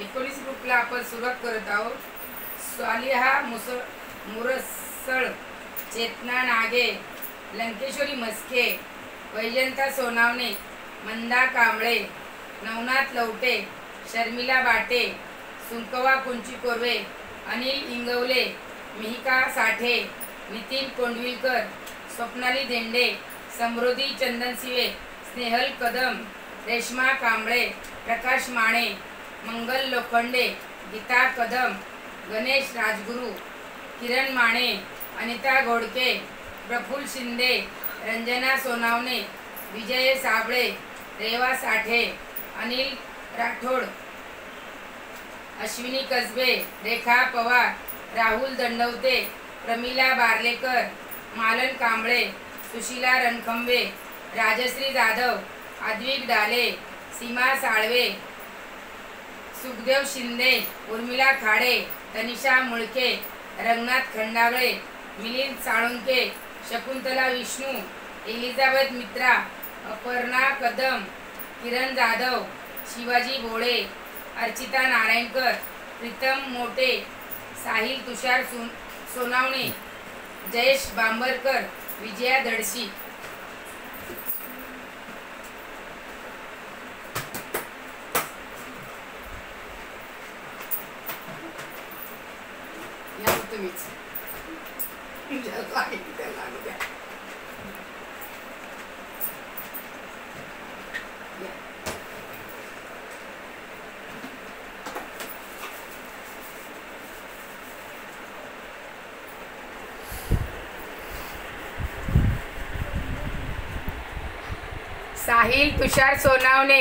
19 ग्रुपला आपण सुरुवात करत आहोत। स्वालिहा मुरसळ, चेतना नागे, लंकेश्वरी मस्के, वैजंता सोनावणे, मंदा कांबळे, नवनाथ लवटे, शर्मिला बाटे, सुंकवा कुंची कोरवे, अनिल इंगवले, मिहिका साठे, नितीन कोंडविलकर, स्वप्नाली धेंडे, समृद्धी चंदनसिवे, स्नेहल कदम, रेश्मा कांबळे, प्रकाश माणे, मंगल लोखंडे, गीता कदम, गणेश राजगुरू, किरण माणे, अनिता घोडके, प्रफुल्ल शिंदे, रंजना सोनावणे, विजय साबळे, रेवा साठे, अनिल राठोड, अश्विनी कसबे, रेखा पवार, राहुल दंडवते, प्रमिला बार्लेकर, मालन कांबळे, सुशीला रणखंबे, राजश्री जाधव, आद्विक डाले, सीमा साळवे, सुखदेव शिंदे, उर्मिला खाडे, तनिषा मुळके, रंगनाथ खंडागळे, मिलिंद साळुंके, शकुंतला विष्णू, एलिझाबेथ मित्रा, अपर्णा कदम, किरण जाधव, शिवाजी भोळे, अर्चिता नारायणकर, प्रीतम मोटे, साहिल तुषार सोनावणे, जयेश बांबरकर, विजया दडशी। साहिल तुषार सोनावणे,